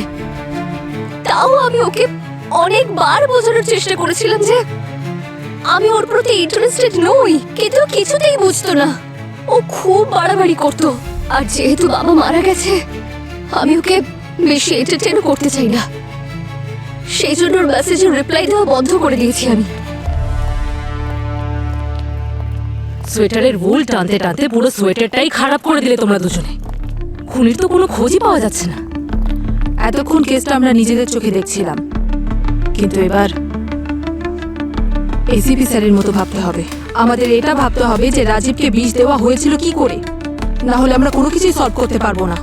তাও আমি ওকে অনেকবার বোঝানোর চেষ্টা করেছিলাম যে আমি ওর প্রতি ইন্টারেস্টেড নই, কিন্তু ও কিছুতেই বুঝতো না। ও খুব বাড়াবাড়ি করতো, আর যেহেতু বাবা মারা গেছে আমি ওকে বেশি এন্টারটেইন করতে চাই না, সেই জন্য ওর মেসেজের রিপ্লাই দেওয়া বন্ধ করে দিয়েছি আমি। সোয়েটারের উল টানতে টানতে পুরো সোয়েটারটাই খারাপ করে দিলে তোমরা দুজনে। খুনির তো কোনো খোঁজই পাওয়া যাচ্ছে না। এতক্ষণ কেসটা আমরা নিজেদের চোখে দেখছিলাম, কিন্তু এবার এসিপি স্যারের মতো ভাবতে হবে। আমাদের এটা ভাবতে হবে যে রাজীবকে বিষ দেওয়া হয়েছিল কি করে, না হলে আমরা কোনো কিছুই সলভ করতে পারবো না।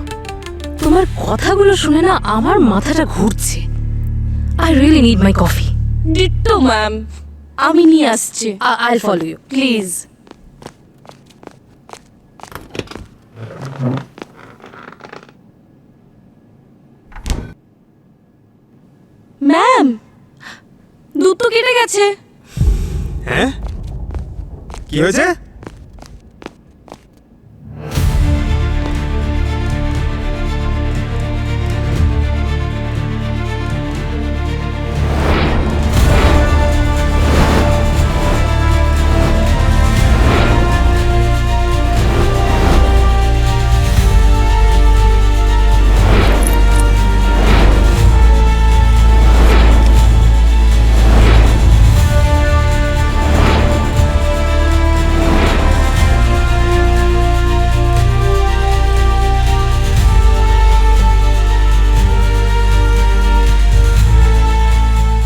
তোমার কথাগুলো শুনে না আমার মাথাটা ঘুরছে। I really need my coffee. Ditto ma'am, আমি নিয়ে আসছি। I follow you please. Ma'am, দুধ তো কেটে গেছে। হ্যাঁ, কি হয়েছে?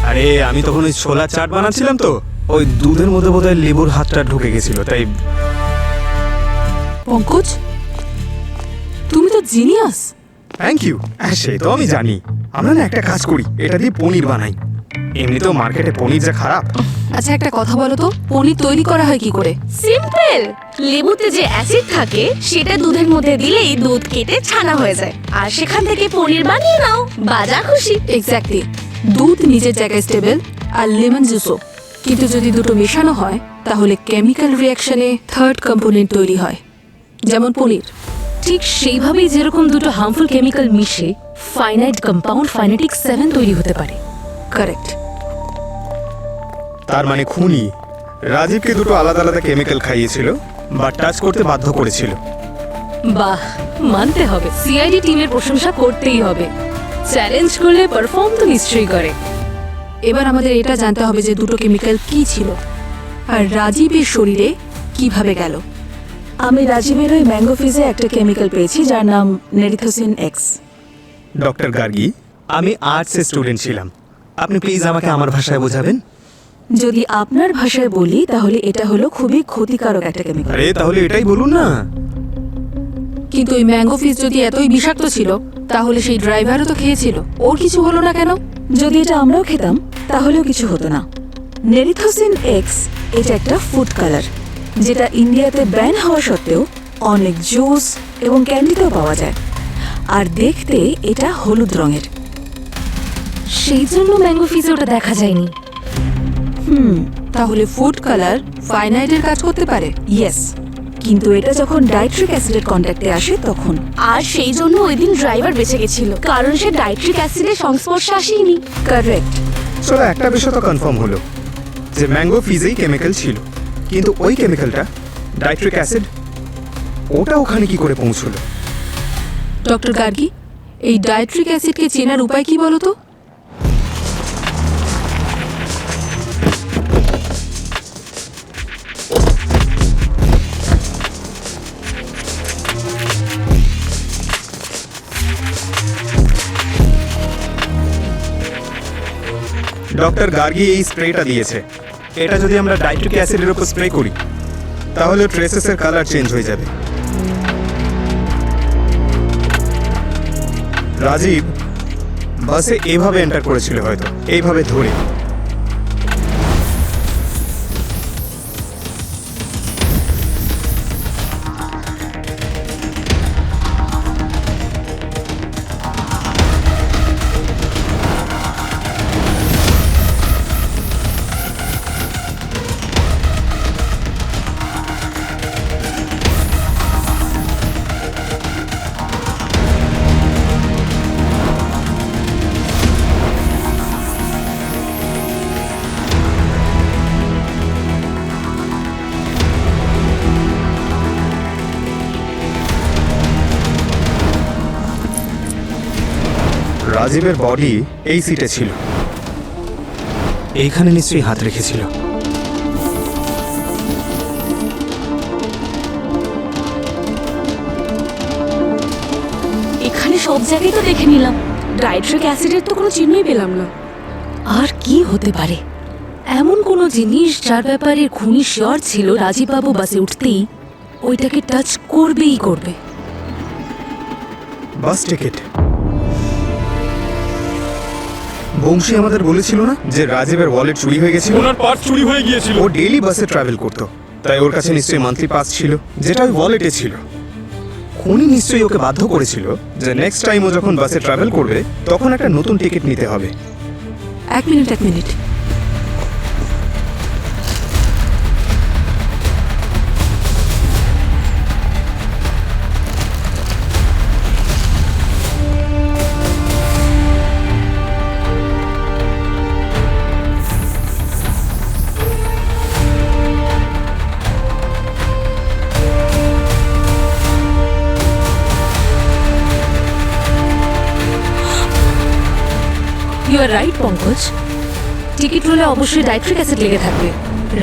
আরে আমি তখন ওই ছোলা চাট বানাচ্ছিলাম, তো ওই দুধের মধ্যে বোধহয় লেবুর হাতটা ঢুকে গেছিল, তাই। পঙ্কজ, তুমি তো জিনিয়াস। Thank you. সে তো আমি জানি। আমরা না একটা কাজ করি, এটা দিয়ে পনির বানাই। এমনিতেও মার্কেটে পনির যা খারাপ। আচ্ছা একটা কথা বলো তো, পনির তৈরি করা হয় কি করে? সিম্পল। লেবুতে যে অ্যাসিড থাকে সেটা দুধের মধ্যে দিলেই দুধ কেটে ছানা হয়ে যায়, আর সেখান থেকে পনির বানিয়ে নাও। বাজা খুশি। এক্স্যাক্টলি, দুধ নিজের জায়গায় স্টেবল, আর লেমন জুসও। কিন্তু যদি দুটো মেশানো হয় তাহলে কেমিক্যাল রিয়াকশনে থার্ড কম্পোনেন্ট তৈরি হয়, যেমন পনির। ঠিক সেইভাবেই যেরকম দুটো হার্মফুল কেমিক্যাল মিশে ফাইনাইট কম্পাউন্ড ফাইনেটিক 7 তৈরি হতে পারে। কারেক্ট। তার মানে খুনি রাজীবকে দুটো আলাদা আলাদা কেমিক্যাল খাইয়েছিল বা টাচ করতে বাধ্য করেছিল। বাহ, মানতে হবে, সিআইডি টিমের প্রশংসা করতেই হবে। চ্যালেঞ্জ করলে পারফর্ম তো নিশ্চয়ই করে। এবার আমাদের এটা জানতে হবে যে দুটো কেমিক্যাল কি ছিল, আর রাজীবের শরীরে কিভাবে গেল। আমি রাজীবের ওই ম্যাঙ্গো ফিজে একটা কেমিক্যাল পেয়েছি যার নাম নেরিথোসিন এক্স। ডক্টর গার্গী, আমি আর্টসের স্টুডেন্ট ছিলাম, আপনি প্লিজ আমাকে আমার ভাষায় বোঝাবেন। যদি আপনার ভাষায় বলি তাহলে এটা হলো খুবই ক্ষতিকারক একটা কেমিক্যাল। আরে তাহলে এটাই বলুন না। কিন্তু ওই ম্যাঙ্গো ফিস যদি এতই বিষাক্ত ছিল তাহলে সেই ড্রাইভারও তো খেয়েছিল, ওর কিছু হলো না কেন? যদি এটা আমরাও খেতাম তাহলেও কিছু হতো না। নেরিথোসিন এক্স এটা একটা ফুড কালার, যেটা ইন্ডিয়াতে ব্যান হওয়া সত্ত্বেও অনেক জুস এবং ক্যান্ডিতেও পাওয়া যায়, আর দেখতে এটা হলুদ রঙের। সেই জন্য ম্যাঙ্গো ফিজে ওটা দেখা যায়নি। তাহলে ফুড কালার ফাইনাইটের কাজ করতে পারে? ইয়েস, কিন্তু এটা যখন ডাইট্রিক অ্যাসিডের কন্ট্যাক্টে আসে তখন। আর সেই জন্য ওই দিন ড্রাইভার বেঁচে গেছিল, কারণ সে ডাইট্রিক অ্যাসিডের সংস্পর্শে আসেনি। কারেক্ট। চলো একটা বিষয় তো কনফার্ম হলো যে ম্যাঙ্গো ফিজেই কেমিক্যাল ছিল, কিন্তু ওই কেমিক্যালটা ডাইট্রিক অ্যাসিড, ওটা ওখানে কি করে পৌঁছলো? ডক্টর গার্গী, এই ডাইট্রিক অ্যাসিডকে চেনার উপায় কি বলো তো? ডক্টর গার্গী এই স্প্রেটা দিয়েছে, এটা যদি আমরা নাইট্রিক অ্যাসিডের উপর স্প্রে করি তাহলে ট্রেসেসের কালার চেঞ্জ হয়ে যাবে। রাজীব বাসে এইভাবে এন্টার করেছিল, হয়তো এইভাবে ধরে। রাজীবের বডি এই সিটে ছিল, এইখানে নিশ্চয়ই হাত রেখেছিল। এখানে সব জায়গায় তো দেখে নিলাম, নাইট্রিক অ্যাসিডের তো কোনো চিহ্নই পেলাম না। আর কি হতে পারে? এমন কোনো জিনিস যার ব্যাপারে খুনি শিওর ছিল রাজীব বাবু বাসে উঠতেই ওইটাকে টাচ করবেই করবে। বাস টিকিট। বংশী আমাদের বলেছিল না যে রাজীবের ওয়ালেট চুরি হয়ে গেছিল? ওনার পার্স চুরি হয়ে গিয়েছিল। ও ডেইলি বাসে ট্রাভেল করতো, তাই ওর কাছে নিশ্চয়ই মান্থলি পাস ছিল, যেটা ওই ওয়ালেটে ছিল। খুনি নিশ্চয়ই ওকে বাধ্য করেছিল যে নেক্সট টাইম ও যখন বাসে ট্রাভেল করবে তখন একটা নতুন টিকিট নিতে হবে। এক মিনিট। You are right Pankaj, ticket রোলে অবশ্যই নাইট্রিক অ্যাসিড লেগে থাকবে।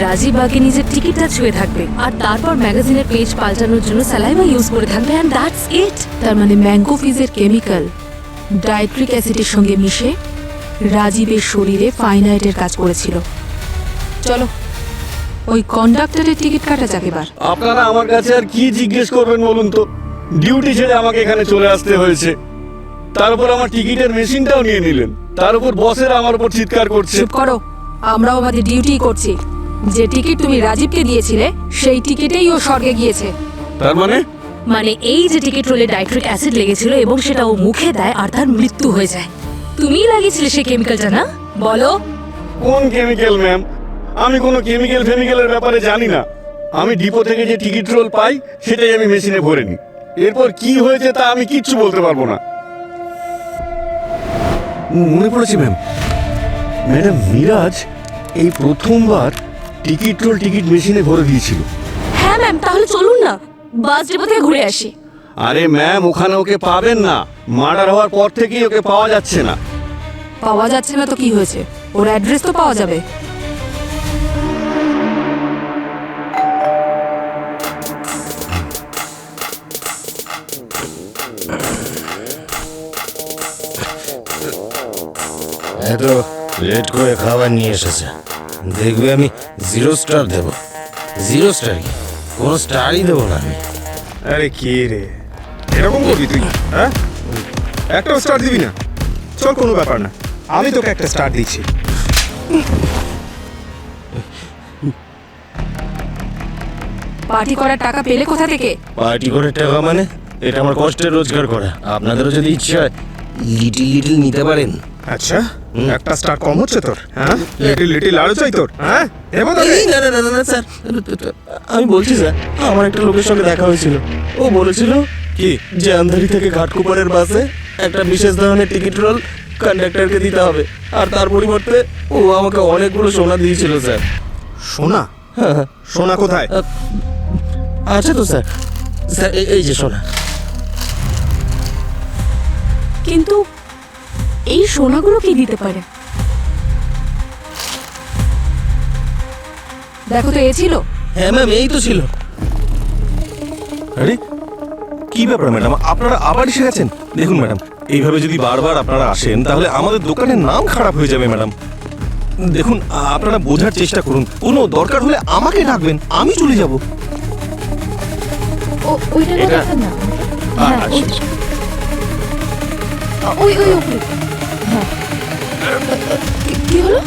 রাজীব আগে নিজের টিকিটটা ছুঁয়ে থাকবে আর তারপর ম্যাগাজিনের পেজ পাল্টানোর জন্য স্যালাইভা ইউজ করে থাকবে, অ্যান্ড দ্যাটস ইট। তার মানে ম্যাঙ্গো ফিজের কেমিক্যাল নাইট্রিক অ্যাসিডের সঙ্গে মিশে রাজীবের শরীরে ফাইনাইটের কাজ করেছিল। চলো ওই কন্ডাক্টরের টিকিট কাটা যাক এবার। আপনারা আমার কাছে আর কি জিজ্ঞেস করবেন বলুন তো? ডিউটি ছেড়ে আমাকে এখানে চলে আসতে হয়েছে, তার উপর আমার টিকিটের মেশিনটাও নিয়ে নিলেন, তার উপর বসের আমার উপর চিৎকার করছে। চুপ করো, আমরাও আমাদের ডিউটি করছি। যে টিকিট তুমি রাজীবকে দিয়েছিলে সেই টিকিটেই ও স্বর্গে গিয়েছে। তার মানে মানে এই যে টিকিট রোলে নাইট্রিক অ্যাসিড লেগেছিল এবং সেটা ও মুখে দেয় আর তার মৃত্যু হয়ে যায়। তুমিই লাগিয়েছিলে সেই কেমিক্যালটা, না? বলো। কোন কেমিক্যাল ম্যাম? আমি কোনো কেমিক্যালের ব্যাপারে জানি না। আমি ডিপো থেকে যে টিকিট রোল পাই সেটাই আমি মেশিনে ভরে নিই। এরপর কি হয়েছে তা আমি কিচ্ছু বলতে পারবো না। মনে পড়েছে ম্যাম, ম্যাডাম মিরাজ এই প্রথমবার টিকিট মেশিনে ভরে দিয়েছিল। হ্যাঁ ম্যাম, তাহলে চলুন না বাস ডিপো থেকে ঘুরে আসি। আরে ম্যাম, ওখানে ওকে পাবেন না। মার্ডার হওয়ার পর থেকেই ওকে পাওয়া যাচ্ছে না। পাওয়া যাচ্ছে না তো কি হয়েছে? ওর অ্যাড্রেস তো পাওয়া যাবে। এত লেট করে খাবার নিয়ে এসেছে, দেখবে আমি 0 স্টার দেব। 0 স্টার কি, কোনো স্টারই দেবো না আমি। আরে কি রে, এরকম করবি তুই? হ্যাঁ, একটা স্টার দিবি না? চল, কোনো ব্যাপার না, আমি তোকে একটা স্টার দিচ্ছি। পার্টি করার টাকা পেলে কোথা থেকে? পার্টি করে টাকা মানে? এটা আমার কষ্টের রোজগার করা। আপনাদেরও যদি ইচ্ছে হয় লিটিল নিতে পারেন। আচ্ছা, একটা স্টার কম হচ্ছে তোর? হ্যাঁ, লিটিল আরো চাই তোর? হ্যাঁ, দেবো তোকে। এই, না স্যার, আমি বলছি স্যার, আমার একটা লোকের সঙ্গে দেখা হয়েছিল। ও বলেছিল কি? যে আন্ধারি থেকে ঘাটকুপারের বাসে একটা বিশেষ ধরনের টিকিট রোল কন্ডাক্টরকে দিতে হবে, আর তার পরিবর্তে ও আমাকে অনেকগুলো সোনা দিয়েছিল স্যার। সোনা? হ্যাঁ, সোনা কোথায়? আছে তো স্যার। স্যার এই যে সোনা। কিন্তু এই সোনাগুলো কি দিতে পারে? দেখো তো, এ ছিল। হ্যাঁ ম্যাম, এই তো ছিল। আরে কি ব্যাপার ম্যাডাম, আপনারা আবার এসে গেছেন? দেখুন ম্যাডাম, এইভাবে যদি বারবার আপনারা আসেন তাহলে আমাদের দোকানের নাম খারাপ হয়ে যাবে ম্যাডাম। দেখুন আপনারা বোঝার চেষ্টা করুন, কোনো দরকার হলে আমাকে ডাকবেন, আমি চলে যাব। ওইটা এটা- দেখান না। হ্যাঁ, আচ্ছা, ওই ওপরে। হ্যাঁ। কি হলো?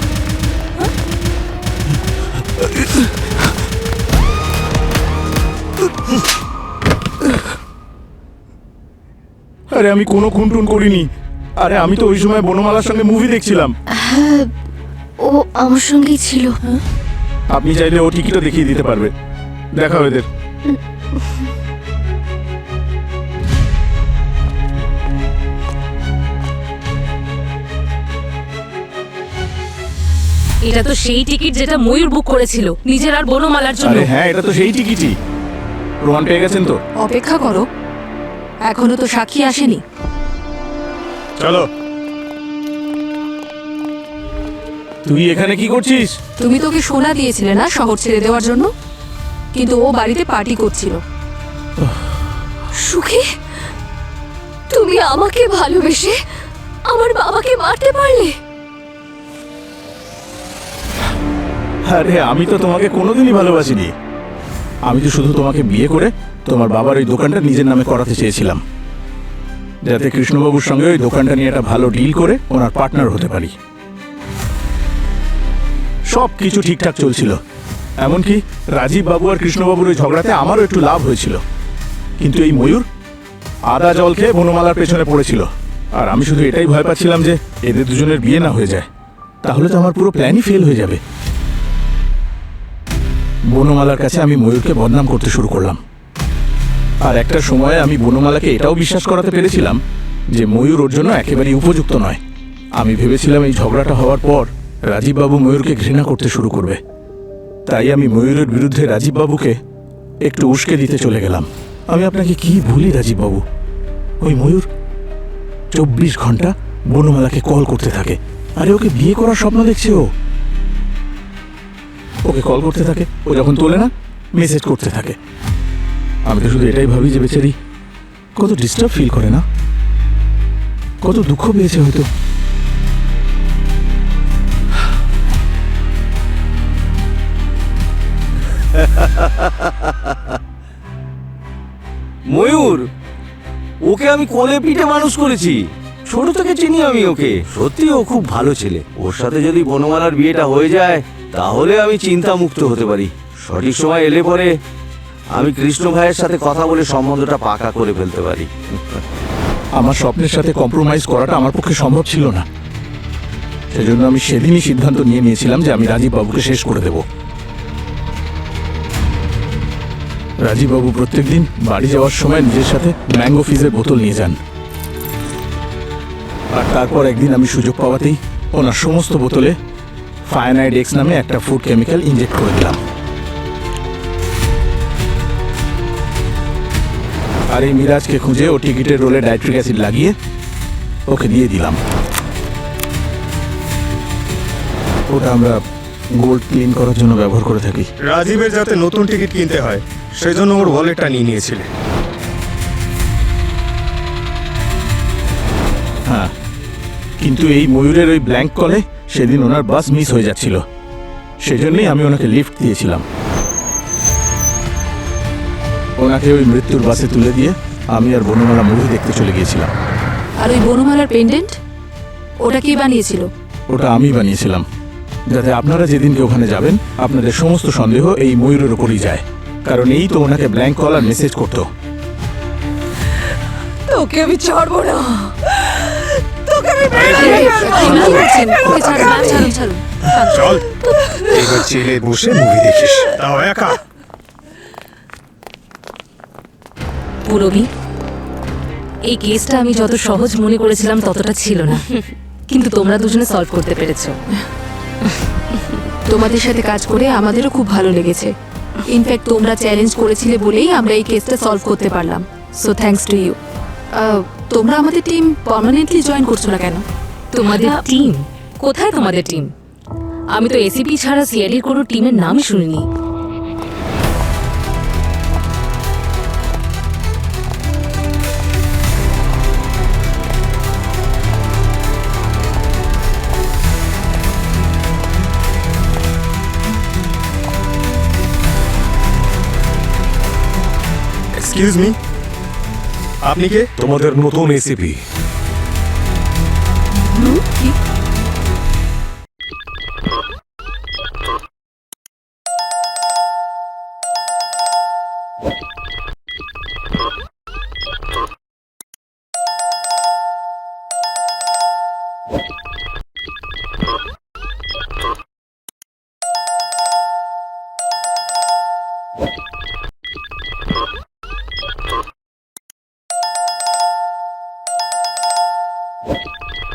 আরে আমি কোনো খুন টুন করিনি। আরে আমি তো ওই সময় বনমালার সঙ্গে মুভি দেখছিলাম। ও আমার সঙ্গেই ছিল। আপনি চাইলে ও টিকিটও দেখিয়ে দিতে পারবে, দেখাও এদের। এটা তো সেই টিকিট যেটা ময়ূর বুক করেছিল নিজের আর বনমালার জন্য। আরে হ্যাঁ, এটা তো সেই টিকিটই। প্রমাণ পেয়ে গেছেন তো? অপেক্ষা করো, এখনো তো সাক্ষী আসেনি। চলো। তুই এখানে কি করছিস? তুমি তোকে সোনা দিয়েছিলে না শহর ছেড়ে দেওয়ার জন্য, কিন্তু ও বাড়িতে পার্টি করছিল। সুখী, তুমি আমাকে ভালোবেসে আমার বাবাকে মারতে পারলে? আরে আমি তো তোমাকে কোনোদিনই ভালোবাসিনি। আমি তো শুধু তোমাকে বিয়ে করে তোমার বাবার ওই দোকানটা নিজের নামে করাতে চেয়েছিলাম, যাতে কৃষ্ণবাবুর সঙ্গে ওই দোকানটা নিয়ে একটা ভালো ডিল করে ওনার পার্টনার হতে পারি। সব কিছু ঠিকঠাক চলছিল, এমনকি রাজীব বাবু আর কৃষ্ণবাবুর ওই ঝগড়াতে আমারও একটু লাভ হয়েছিল। কিন্তু এই ময়ূর আদা জল খেয়ে বনমালার পেছনে পড়েছিল, আর আমি শুধু এটাই ভয় পাচ্ছিলাম যে এদের দুজনের বিয়ে না হয়ে যায়, তাহলে তো আমার পুরো প্ল্যানই ফেল হয়ে যাবে। বনমালার কাছে আমি ময়ূরকে বদনাম করতে শুরু করলাম, আর একটা সময়ে আমি বনমালাকে এটাও বিশ্বাস করাতে পেরেছিলাম যে ময়ূর ওর জন্য একেবারেই উপযুক্ত নয়। আমি ভেবেছিলাম এই ঝগড়াটা হওয়ার পর রাজীববাবু ময়ূরকে ঘৃণা করতে শুরু করবে, তাই আমি ময়ূরের বিরুদ্ধে রাজীববাবুকে একটু উস্কে দিতে চলে গেলাম। আমি আপনাকে কি ভুলি রাজীববাবু, ওই ময়ূর 24 ঘন্টা বনমালাকে কল করতে থাকে। আরে ওকে বিয়ে করার স্বপ্ন দেখছে ও। ওকে কল করতে থাকে, ও যখন তোলে না মেসেজ করতে থাকে। আমি তো শুধু এটাই ভাবি যে বেচারি কত ডিস্টার্ব ফিল করে না, কত দুঃখ পেয়েছে হয়তো। ময়ূর, ওকে আমি কোলে পিঠে মানুষ করেছি, ছোট থেকে চিনি আমি ওকে। সত্যি ও খুব ভালো ছেলে। ওর সাথে যদি বনমালার বিয়েটা হয়ে যায় তাহলে আমি চিন্তা মুক্ত হতে পারি। সঠিক সময় এলে পরে আমি কৃষ্ণ ভাইয়ের সাথে কথা বলে সম্বন্ধটা পাকা করে ফেলতে পারি। আমার স্বপ্নের সাথে কম্প্রোমাইজ করাটা আমার পক্ষে সম্ভব ছিল না, সেজন্য আমি সেদিনই সিদ্ধান্ত নিয়েছিলাম যে আমি রাজীববাবুকে শেষ করে দেব। রাজীববাবু প্রত্যেকদিন বাড়ি যাওয়ার সময় নিজের সাথে ম্যাঙ্গো ফিজের বোতল নিয়ে যান, আর তারপর একদিন আমি সুযোগ পাওয়াতেই ওনার সমস্ত বোতলে ফায়ানাইড এক্স নামে একটা ফুড কেমিক্যাল ইনজেক্ট করে দিলাম। আর এই মিরাজকে খুঁজে ও টিকিটের রোলে নাইট্রিক অ্যাসিড লাগিয়ে ওকে দিয়ে দিলাম। ওটা আমরা গোল্ড ক্লিন করার জন্য ব্যবহার করে থাকি। রাজীবের যাতে নতুন টিকিট কিনতে হয় সেই জন্য ওর ওয়ালেটটা নিয়ে নিয়েছিলে। হ্যাঁ, কিন্তু এই ময়ূরের ওই ব্ল্যাঙ্ক কলে সেদিন ওনার বাস মিস হয়ে যাচ্ছিল, সেজন্যই আমি ওনাকে লিফট দিয়েছিলাম। ওনাকে ওই মৃত্যুর বাসে তুলে দিয়ে আমি আর বনমালা মুভি দেখতে চলে গিয়েছিলাম। আর ওই বনমালার পেন্ডেন্ট, ওটা কি বানিয়েছিল? ওটা আমি বানিয়েছিলাম, যাতে আপনারা যেদিনকে ওখানে যাবেন আপনাদের সমস্ত সন্দেহ এই ময়ূরের ওপরই যায়, কারণ এই তো ওনাকে ব্ল্যাঙ্ক কল আর মেসেজ করতো। তোকে আমি ছাড়বো না, তোকে আমি কি করছেন? ওকে ছাড়ুন, ছাড়ুন, ছাড়ুন। চল এবার চেলে বসে মুভি দেখিস, তাও একা। পুরবি, এই কেসটা আমি যত সহজ মনে করেছিলাম ততটা ছিল না, কিন্তু তোমরা দুজনে সলভ করতে পেরেছো। তোমাদের সাথে কাজ করে আমাদেরও খুব ভালো লেগেছে। ইনফ্যাক্ট তোমরা চ্যালেঞ্জ করেছিলে বলেই আমরা এই কেসটা সলভ করতে পারলাম। So thanks to you. তোমরা আমাদের টিম পার্মানেন্টলি জয়েন করছো না কেন? তোমাদের টিম? কোথায় তোমাদের টিম? আমি তো এসিপি ছাড়া সিআইডির কোনো টিমের নামই শুনিনি। এক্সকিউজ মি, আপনি কে? তোমাদের নতুন এসিপি।